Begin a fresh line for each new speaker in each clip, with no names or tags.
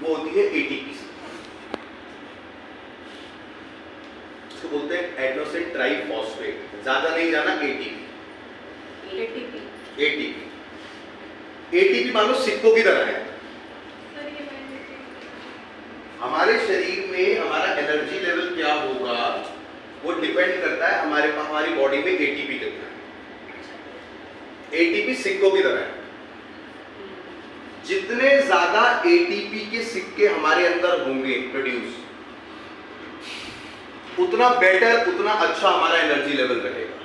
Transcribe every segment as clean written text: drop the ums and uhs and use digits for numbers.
वो होती है एटीपी, इसको बोलते हैं एडेनोसिन ट्राइफॉस्फेट, ज्यादा नहीं जाना, एटीपी। एटीपी मान लो सिक्कों की तरह है। हमारे शरीर में हमारा एनर्जी लेवल क्या होगा वो डिपेंड करता है हमारी बॉडी में एटीपी कितना है। एटीपी सिक्कों की तरह है, जितने ज्यादा एटीपी के सिक्के हमारे अंदर होंगे प्रोड्यूस, उतना बेटर, उतना अच्छा हमारा एनर्जी लेवल रहेगा।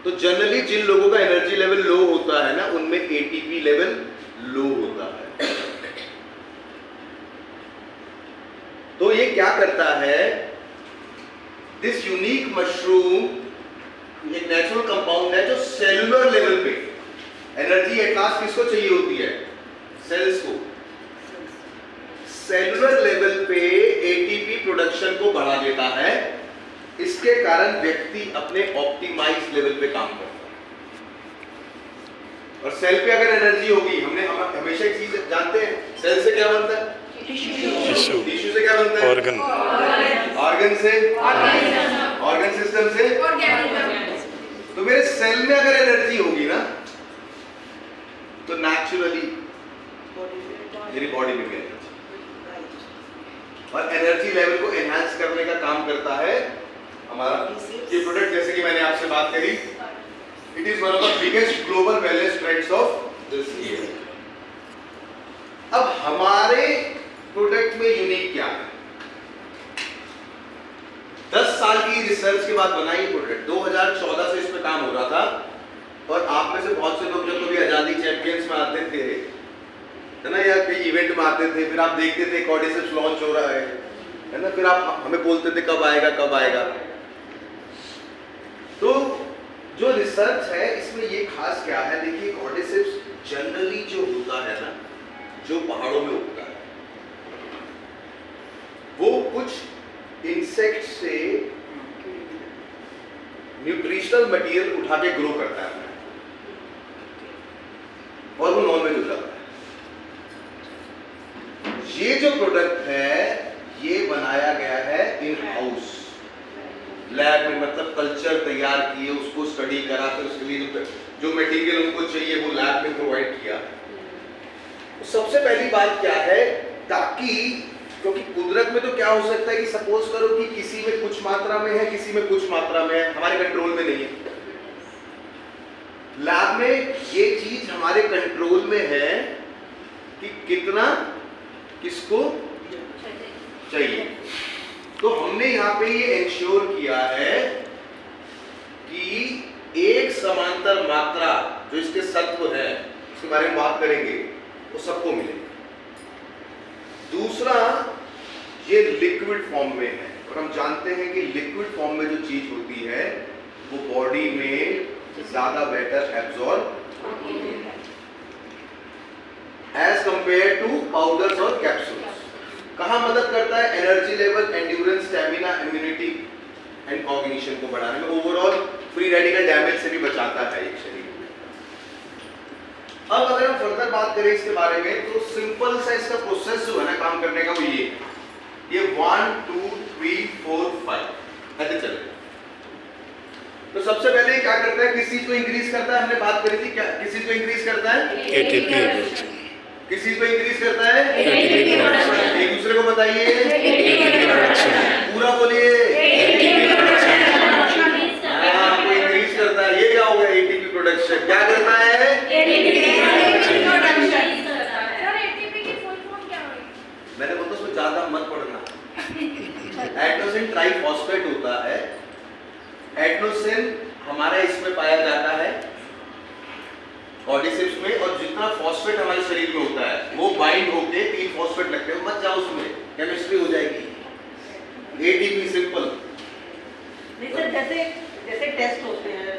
तो जनरली जिन लोगों का एनर्जी लेवल लो होता है ना, उनमें एटीपी लेवल लो होता है। तो ये क्या करता है, दिस यूनिक मशरूम एक नेचुरल कंपाउंड है जो सेलुलर लेवल पे एनर्जी एट लास्ट किसको चाहिए होती है, सेल्स को। सेलुलर लेवल पे एटीपी प्रोडक्शन को बढ़ा देता है, इसके कारण व्यक्ति अपने ऑप्टिमाइज लेवल पे काम करता है। और सेल पे अगर एनर्जी होगी, हमने हमेशा एक चीज जानते हैं, सेल से क्या बनता है, टिश्यू। टिश्यू से क्या बनता है, ऑर्गन। ऑर्गन से ऑर्गन सिस्टम से। तो मेरे सेल में अगर एनर्जी होगी ना, तो नेचुरली मेरी बॉडी में भी एनर्जी, और एनर्जी लेवल को एनहांस करने का काम करता है हमारा ये प्रोडक्ट। जैसे कि मैंने आपसे बात करी, it is one of the biggest global wellness trends of this year. अब हमारे प्रोडक्ट में यूनिक क्या है, 10 साल की रिसर्च के बाद बनाई प्रोडक्ट। 2014 से इस पे काम हो रहा था, और आप में से बहुत से लोग जब कभी आजादी चैंपियंस में आते थे, है ना, या कई इवेंट में आते थे, फिर आप देखते थे कॉर्डिसेप्स लॉन्च हो रहा है ना, फिर आप हमें बोलते थे कब आएगा कब आएगा। तो जो रिसर्च है इसमें ये खास क्या है, देखिए कॉर्डिसेप्स जनरली जो होता है ना, जो पहाड़ों में उगता है, वो कुछ इंसेक्ट से न्यूट्रिशनल मटेरियल उठा के ग्रो करता है, और वो नॉनवेज हो जाता है। ये जो प्रोडक्ट है ये बनाया गया है इन हाउस लैब में, मतलब कल्चर तैयार किए, उसको स्टडी करा, फिर उसके लिए जो मटेरियल उनको चाहिए वो लैब में प्रोवाइड किया। तो सबसे पहली बात क्या है, ताकि क्योंकि कुदरत में तो क्या हो सकता है कि सपोज करो कि किसी में कुछ मात्रा में है, किसी में कुछ मात्रा में है, हमारे कंट्रोल में नहीं है। लैब में ये चीज हमारे कंट्रोल में है कि कितना किसको चाहिए। तो हमने यहाँ पे ये इंश्योर किया है कि एक समांतर मात्रा जो इसके सत्व है, उसके बारे में बात करेंगे, वो सबको मिले। दूसरा, ये लिक्विड फॉर्म में है, और हम जानते हैं कि लिक्विड फॉर्म में जो चीज होती है वो बॉडी में ज्यादा better absorb as compare to powders और कैप्सूल्स। कहाँ मदद करता है, energy level, endurance, stamina, immunity and cognition को बढ़ाने में, ओवरऑल फ्री रेडिकल डैमेज से भी बचाता है एक शरीर में। अब अगर हम फर्दर बात करें इसके बारे में, तो सिंपल सा इसका प्रोसेस जो है ना काम करने का, वो ये 1 2 3 4 5 ऐसे चले। तो सबसे पहले क्या करता है, किस चीज को इंक्रीज करता है, हमने बात करी थी, क्या किस चीज को इंक्रीज करता है,
एटीपी।
किस चीज को इंक्रीज करता है, एक दूसरे को बताइए, पूरा बोलिए, आपको इंक्रीज करता है। ये क्या होगा, एटीपी प्रोडक्शन क्या करता है, मैंने बोला उसमें ज्यादा मत पढ़ना। एडेनोसिन ट्राइफॉस्फेट होता है। एडेनोसिन हमारा इसमें पाया जाता है कॉर्डिसेप्स में, और जितना फॉस्फेट हमारे शरीर में होता है वो बाइंड होके 3 फॉस्फेट लगते हैं, मत जाओ उसमें, केमिस्ट्री हो जाएगी। ATP simple.
नहीं सर, जैसे टेस्ट होते हैं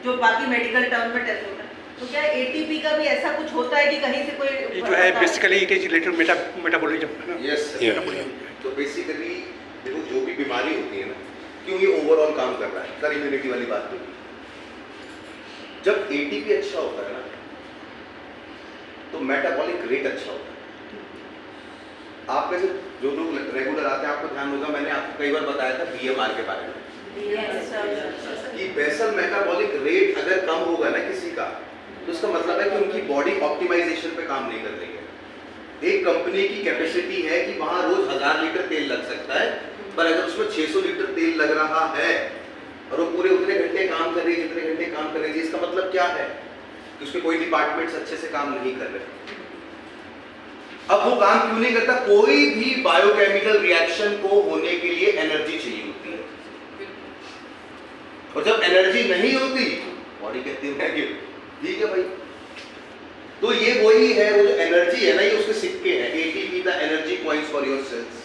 जो बाकी मेडिकल टर्म में टेस्ट होता है, तो क्या एटीपी का भी ऐसा कुछ होता है कि कहीं से कोई
ये जो है basically it is related metabolism.
Yes, तो बेसिकली देखो जो भी बीमारी होती है ना, क्यों ये ओवरऑल काम कर रहा है, सर इम्यूनिटी वाली बात होगी। जब एटीपी अच्छा होता है ना, तो मेटाबॉलिक रेट अच्छा होता है। आप में से जो लोग रेगुलर आते हैं आपको ध्यान होगा, मैंने आपको कई बार बताया था बीएमआर के बारे में कि बेसल मेटाबॉलिक रेट अगर कम होगा ना किसी का, तो उसका मतलब है कि उनकी बॉडी ऑप्टिमाइजेशन पे काम नहीं कर रही है। एक कंपनी की कैपेसिटी है कि वहां रोज 1000 लीटर तेल लग सकता है, पर अगर उसमें 600 लीटर तेल लग रहा है और वो पूरे उतने घंटे काम कर रही है जितने घंटे काम कर रही है, इसका मतलब क्या है कि उसके कोई डिपार्टमेंट्स अच्छे से काम नहीं कर रहे। अब वो काम क्यों नहीं करता? कोई भी बायोकेमिकल रिएक्शन को होने के लिए एनर्जी चाहिए होती है, और जब एनर्जी नहीं होती बॉडी कहती है कि ठीक है भाई। तो ये वही है, वो जो एनर्जी है ना, ये उसके सिक्के हैं। ATP the energy points for your cells.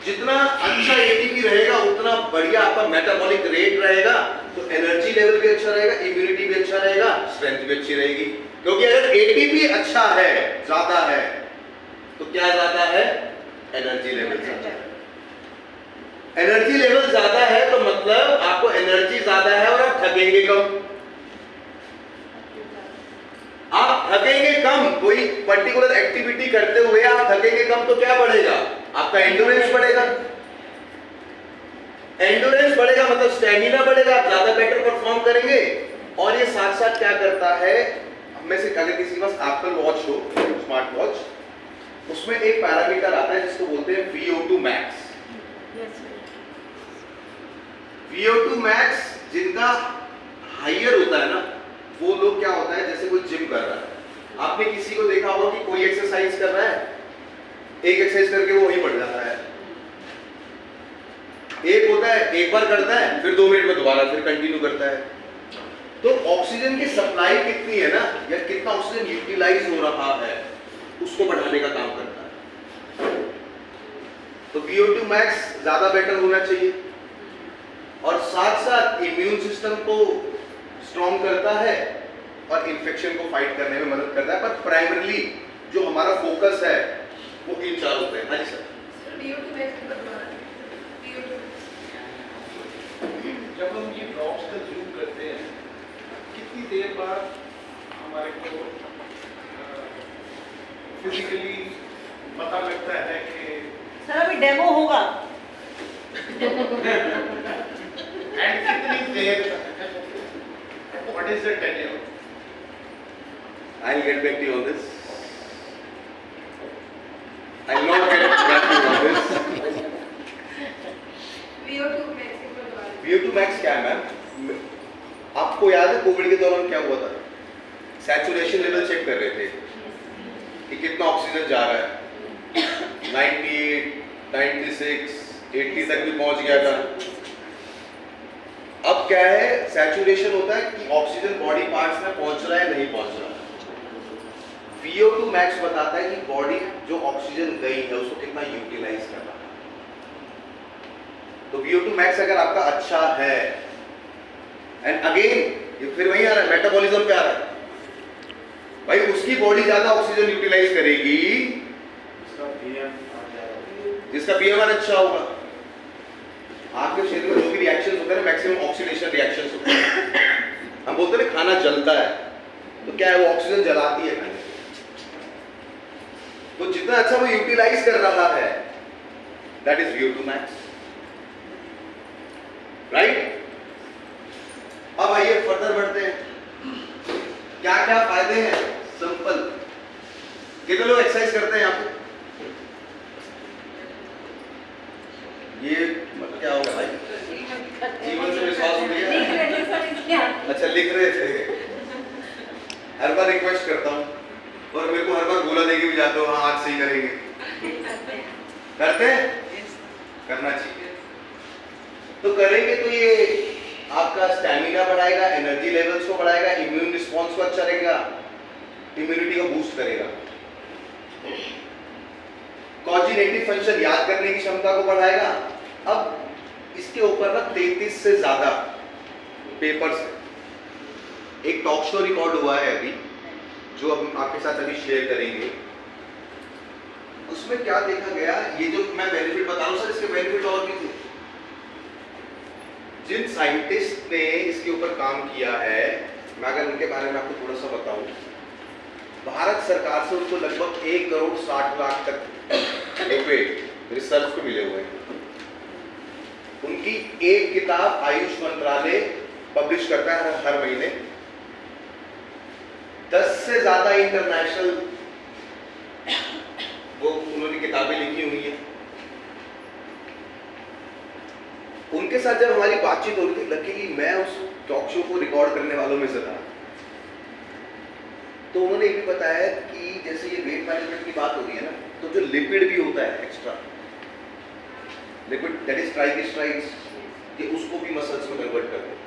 जितना अच्छा एटीपी रहेगा उतना बढ़िया आपका मेटाबॉलिक रेट रहेगा, तो एनर्जी लेवल भी अच्छा रहेगा, इम्यूनिटी भी अच्छा रहेगा, स्ट्रेंथ भी अच्छी रहेगी। क्योंकि अगर एटीपी अच्छा है, ज्यादा है, तो क्या ज्यादा है? एनर्जी लेवल ज्यादा है। एनर्जी लेवल ज्यादा है तो मतलब आपको एनर्जी ज्यादा है और आप थकेंगे कम। आप थकेंगे कम, कोई पर्टिकुलर एक्टिविटी करते हुए आप थकेंगे कम, तो क्या बढ़ेगा? आपका एंडोरेंस बढ़ेगा। एंडोरेंस बढ़ेगा मतलब स्टेमिना बढ़ेगा, आप ज्यादा बेटर परफॉर्म करेंगे। और ये साथ साथ क्या करता है, में से अगर किसी के पास एप्पल वॉच हो, स्मार्ट वॉच, उसमें एक पैरामीटर आता है जिसको बोलते हैं VO2 मैक्स। VO2 मैक्स जिनका हाइयर होता है ना, वो लोग क्या होता है, जैसे कोई जिम कर रहा है, आपने किसी को देखा होगा कि कोई एक्सरसाइज कर रहा है, एक एक्सरसाइज करके वो वहीं बढ़ जाता है। एक होता है एक बार करता है, फिर 2 मिनट में दोबारा फिर कंटिन्यू करता है। तो ऑक्सीजन की सप्लाई कितनी है ना, या कितना ऑक्सीजन यूटिलाइज हो रहा है, उसको बढ़ाने का काम करता है। तो VO2 मैक्स ज्यादा बेटर होना चाहिए, और साथ साथ इम्यून सिस्टम को स्ट्रॉन्ग करता है और इन्फेक्शन को फाइट करने में मदद करता है। पर प्राइमरीली जो हमारा फोकस है वो इन चार होते हैं। हाँ जी सर।
जब हम ये ड्रॉप्स कंज्यूम करते हैं, कितनी देर बाद हमारे को फिजिकली पता लगता है कि
सर अभी डेमो होगा।
एंड कितनी देर, what is the tenure?
I'll get back to you on this. I'll not get back to you on this. VO2 max क्या है मैम? आपको याद है कोविड के दौरान क्या हुआ था? सैचुरेशन लेवल चेक कर रहे थे कि कितना ऑक्सीजन जा रहा है। 98, 96, 80 तक भी पहुंच गया था। अब क्या है, सैचुरेशन होता है कि ऑक्सीजन बॉडी पार्ट्स में पहुंच रहा है नहीं पहुंच रहा है। VO2 मैक्स बताता है कि बॉडी जो ऑक्सीजन गई है उसको कितना यूटिलाइज कर रहा है। तो VO2 मैक्स अगर आपका अच्छा है, एंड अगेन ये फिर वही आ रहा है, मेटाबॉलिज्म पे आ रहा है भाई, उसकी बॉडी ज्यादा ऑक्सीजन यूटिलाइज करेगी जिसका पीएमआर अच्छा होगा। आपके शरीर में जो भी रिएक्शंस होते हैं ना, मैक्सिमम ऑक्सीडेशन रिएक्शंस होते हैं। हम बोलते हैं ना खाना जलता है, तो क्या है, वो ऑक्सीजन जलाती है खाने। तो जितना अच्छा वो यूटिलाइज कर रहा है, that is VO2 max, right. अब आइए फर्दर बढ़ते हैं, क्या क्या फायदे हैं। सिंपल, कितने लोग एक्सरसाइज करते हैं यहाँ पे? ये मतलब क्या होगा भाई, जीवन से विश्वास हो गया? अच्छा लिख रहे थे। हर बार रिक्वेस्ट करता हूँ और मेरे को हर बार गोला देके भी जाते हो, हाँ आज सही करेंगे। करते हैं, करना चाहिए। तो करेंगे तो ये आपका स्टैमिना बढ़ाएगा, एनर्जी लेवल्स को बढ़ाएगा, इम्यून रिस्पॉन्स को अच्छा रहेगा, इम्यूनिटी को बूस्ट करेगा, कॉग्निटिव फंक्शन याद करने की क्षमता को बढ़ाएगा। अब इसके ऊपर ना 33 से ज्यादा पेपर्स हैं। एक टॉक शो रिकॉर्ड हुआ है अभी, जो हम आपके साथ अभी शेयर करेंगे। उसमें क्या देखा गया, ये जो मैं बेनिफिट बता रहा हूँ सर, इसके बेनिफिट और भी थे। जिन साइंटिस्ट ने इसके ऊपर काम किया है, मैं अगर उनके बारे में आपको थोड़ा सा बताऊं, भारत सरकार से उनको लगभग 1,60,00,000 तक रुपए रिसर्च पे मिले हुए हैं। उनकी एक किताब आयुष मंत्रालय पब्लिश करता है हर महीने। 10 से ज्यादा इंटरनेशनल वो उन्होंने किताबें लिखी हुई है। उनके साथ जब हमारी बातचीत हो रही थी, लकीली मैं उस टॉक शो को रिकॉर्ड करने वालों में से था, तो उन्होंने ये भी बताया कि जैसे ये वेट मैनेजमेंट की बात हो रही है ना, तो जो लिपिड भी होता है extra lipid, that is triglycerides, कि उसको भी मसल्स में कन्वर्ट करते हैं।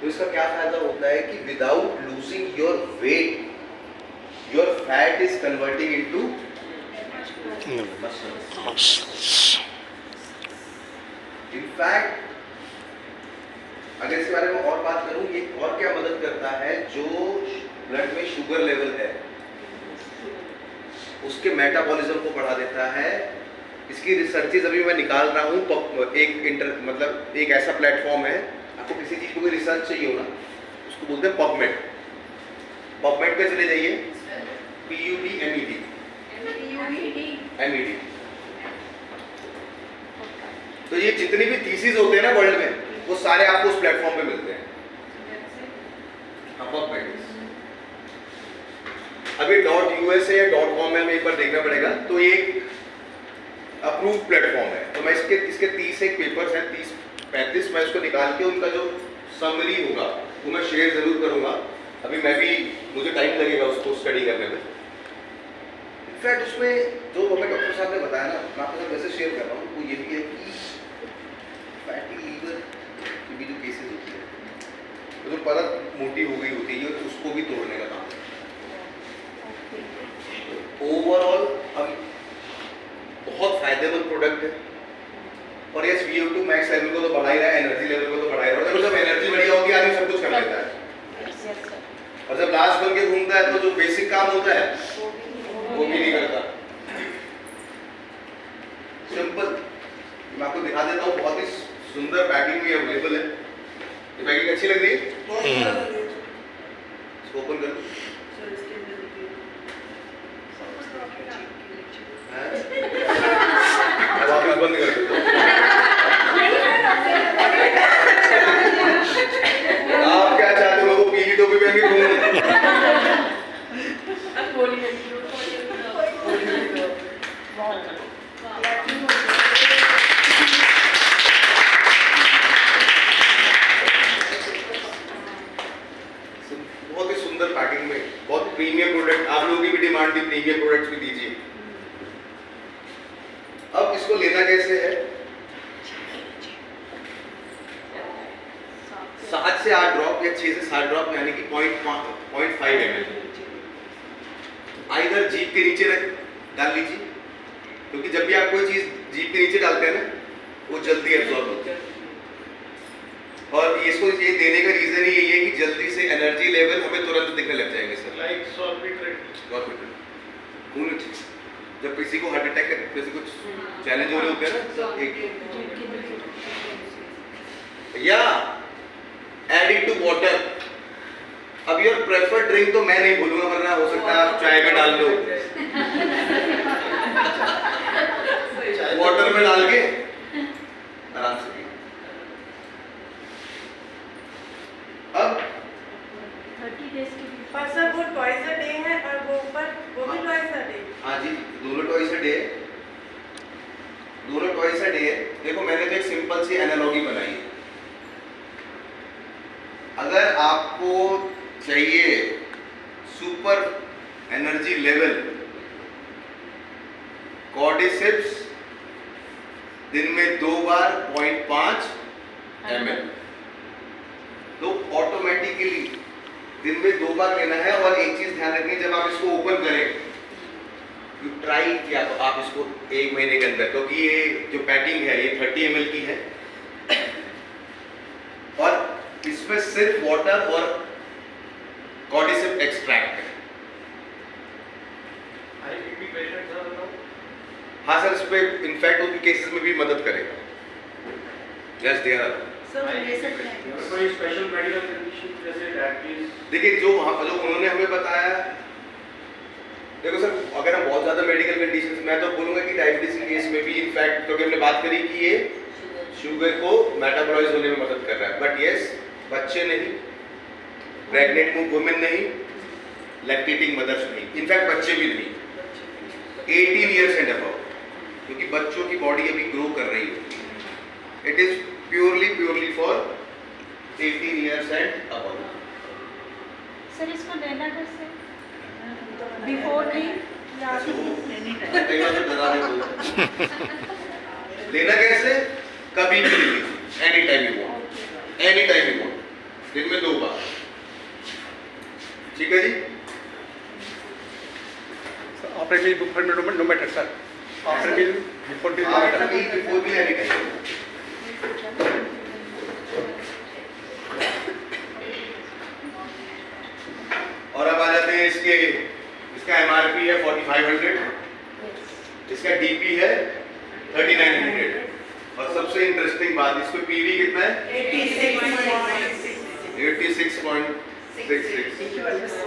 तो इसका क्या फायदा होता है कि without losing your weight your fat is converting into muscles. In fact अगर इसके बारे में और बात करूं, ये और क्या मदद करता है, जो ब्लड में शुगर लेवल है उसके मेटाबॉलिज्म को बढ़ा देता है। इसकी रिसर्चेज अभी मैं निकाल रहा हूँ, मतलब एक ऐसा प्लेटफॉर्म है, आपको किसी चीज को कोई रिसर्च चाहिए हो ना, उसको बोलते हैं पबमेड। पबमेड पे चले जाइए, PUBMED, MED। तो ये जितनी भी थीसिस होते हैं ना वर्ल्ड में, वो सारे आपको उस प्लेटफॉर्म पे मिलते हैं। पबमेड अभी .US या .com में हमें एक बार देखना पड़ेगा। तो ये अप्रूव प्लेटफॉर्म है। तो मैं इसके 30 एक पेपर्स हैं, 30-35, मैं इसको निकाल के उनका जो समरी होगा वो मैं शेयर जरूर करूंगा। अभी मुझे टाइम लगेगा उसको स्टडी करने में। इनफैक्ट उसमें जो हमें डॉक्टर साहब ने बताया ना, मैं आपके साथ वैसे शेयर कर रहा हूँ, वो ये भी है कि फैटी लीवर की भी जो केसेस होती है, तो जो परत मोटी हो गई होती है, उसको भी तोड़ने का काम है। ओवरऑल हम बहुत फायदेमंद प्रोडक्ट है। और ये VO2 मैक्स लेवल को तो बढ़ा ही रहा है, एनर्जी लेवल को तो बढ़ा ही रहा है। देखो जब एनर्जी बढ़िया होगी आदमी सब कुछ कर लेता है, और जब लास्ट बन के घूमता है तो जो बेसिक काम होता है वो भी नहीं करता। सिंपल, मैं आपको दिखा देता हूँ, बहुत ही सुंदर पैकिंग में अवेलेबल है। ये पैकिंग अच्छी लग रही है, इसको ओपन कर दो। अब आप बंद कर देते हो। आप क्या चाहते हो, लोगों पीली टोपी पहन के घूमना? बहुत ही सुंदर पैकिंग में, बहुत प्रीमियम प्रोडक्ट। आप लोगों की भी डिमांड थी, प्रीमियम प्रोडक्ट्स भी दीजिए। अब इसको लेना कैसे है? 7 से 8 ड्रॉप या 6 से 7 ड्रॉप, यानी कि 0.5 ml आइधर जीभ के नीचे डाल लीजिए, क्योंकि जब भी आप कोई चीज जीभ के नीचे डालते हैं ना, वो जल्दी एब्जॉर्ब होती है। और इसको ये देने का रीजन ही यही है कि जल्दी से एनर्जी लेवल हमें तुरंत दिखने लग जाएंगे सर।
लाइक सॉर्बिट्रेट
खून, जब किसी को हार्ट अटैक जैसे कुछ चैलेंज हो रहे होते हैं ना, या एड इट टू वाटर। अब योर प्रेफर्ड ड्रिंक तो मैं नहीं बोलूंगा, वरना हो सकता है आप चाय में डाल दो, वाटर में डाल के आराम से पिए। अब
30 days की
पर सर वो ट्वाइस अ डे है, और वो भी ट्वाइस अ डे।
हाँ जी, दोनों ट्वाइस अ डे, दोनों ट्वाइस अ डे है। देखो मैंने तो एक सिंपल सी एनालॉजी बनाई है। अगर आपको चाहिए सुपर एनर्जी लेवल, कॉर्डिसेप्स दिन में 2 बार 0.5 ml, तो ऑटोमेटिकली दिन में 2 बार लेना है। और एक चीज ध्यान रखनी, जब आप इसको ओपन करें, यू ट्राई किया तो आप इसको 1 महीने के अंदर, क्योंकि ये जो पैकिंग है ये 30 ml की है, और इसमें सिर्फ वाटर और कॉर्डिसेप एक्सट्रैक्ट है। हाँ सर, इस पे इनफैक्ट उनके केसेस में भी मदद करेगा। Yes there are.
सर ले सकते हैं
कोई स्पेशल मेडिकल कंडीशन जैसे डायबिटीज?
देखिए जो उन्होंने हमें बताया देखो सर, अगर हम बहुत ज़्यादा मेडिकल कंडीशन, मैं तो बोलूँगा कि डायबिटीज के केस में भी इनफैक्ट, क्योंकि हमने बात करी कि ये शुगर को मेटाबॉलाइज होने में मदद कर रहा है, बट यस, बच्चे नहीं, प्रेग्नेंट वुमेन नहीं, लैक्टेटिंग मदर्स नहीं, इनफैक्ट बच्चे भी नहीं, 18 ईयर्स एंड अबव, क्योंकि बच्चों की बॉडी अभी ग्रो कर रही होती है। It is purely for 18 years and above.
Sir इसको लेना कैसे? बिफोर नहीं या
कई बार तो डरा रहे हो। लेना कैसे? कभी भी नहीं, any time you want, any time you want, दिन में 2 बार। ठीक है जी?
After meal, before meal, no matter, sir. After meal, before meal, no
after
matter.
मील, बिफोर मील, एनी टाइम। और अब आ जाते हैं इसका एमआरपी है 4500, इसका डीपी है 3900, और सबसे इंटरेस्टिंग बात, इसमें पीवी कितना है? 86.66।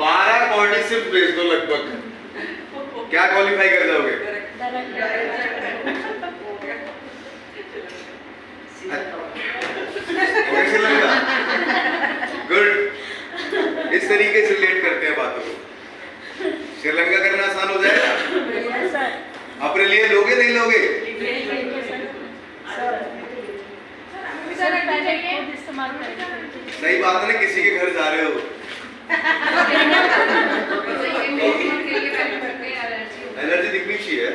12 कॉर्टिसिप भेज दो लगभग, क्या क्वालिफाई कर जाओगे? गुड, इस तरीके से रिलेट करते हैं बातों को। श्रीलंका करना आसान हो जाएगा। अपने लिए लोगे नहीं लोगे?
सर पहले खुद इस्तेमाल करेंगे।
सही बात है ना, किसी के घर जा रहे हो, एनर्जी दिखनी चाहिए।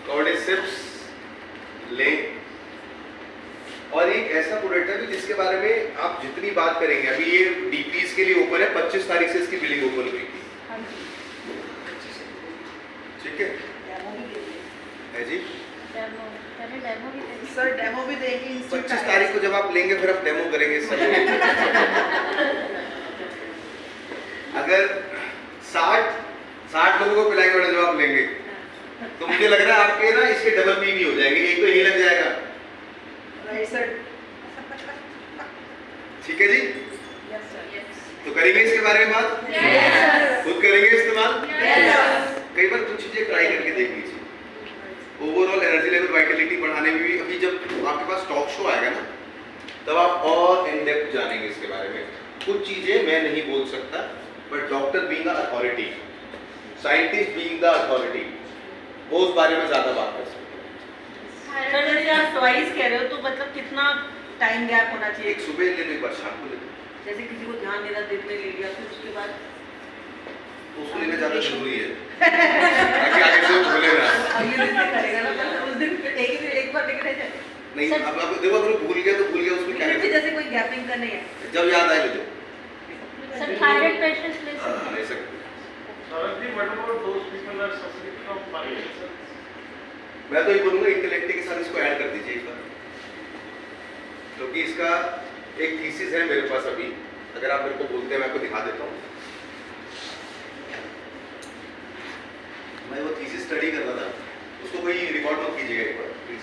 कॉर्डिसेप्स लें, और एक ऐसा प्रोडक्ट है जिसके बारे में आप जितनी बात करेंगे, अभी ये डीपीज के लिए ओपन है, 25 तारीख से इसकी बिलिंग ओपन हुई थी। ठीक है जी?
पहले डेमो भी देंगे।
सर डेमो भी देंगे।
25 तारीख को जब आप लेंगे फिर आप डेमो करेंगे सब। अगर 60 लोगों को पिलाएंगे और जब आप लेंगे, तो मुझे लग रहा है आपके ना इसके डबल पीवी हो जाएंगे, एक तो यही लग जाएगा।
Right sir.
ठीक है जी?
Yes sir.
तो करेंगे इसके बारे में बात? खुद करेंगे इस्तेमाल? कई बार कुछ चीजें ट्राई करके देख लीजिए। ओवरऑल एनर्जी लेवल, वाइटलिटी बढ़ाने में भी, अभी जब आपके पास टॉक शो आएगा ना, तब आप और इन डेप्थ जानेंगे इसके बारे में। कुछ चीजें मैं नहीं बोल सकता, but doctor being the authority, scientist being the authority, वो उस बारे में ज्यादा बात कर सकते हैं।
सर जैसे आप ट्वाइस कह रहे हो, तो मतलब कितना टाइम गैप होना चाहिए?
एक सुबह ले लो, एक बार शाम को ले लो,
जैसे किसी को ध्यान देना, दिन में ले लिया, फिर उसके बाद
तो उसको लेना ज्यादा जरूरी है ताकि आगे से वो भूले ना।
अगले दिन में करेगा ना, मतलब उस दिन एक बार लेके रह जाए।
नहीं, अब देखो, अगर भूल गया तो भूल गया, उसमें क्या
फिर भी
है?
जैसे कोई गैपिंग का नहीं है।
जब याद आए ले लो।
सर थायराइड पेशेंट्स ले सकते
हाँ, ले सकते।
what about those people are suffering from Parkinson's?
मैं तो ये बोलूँगा इंटेलेक्ट के साथ इसको ऐड कर दीजिए एक बार, क्योंकि इसका एक थीसिस है मेरे पास अभी, अगर आप मेरे को बोलते हैं मैं आपको दिखा देता हूँ। मैं वो थीसिस स्टडी कर रहा था, उसको कोई रिकॉर्ड मत कीजिएगा एक बार प्लीज।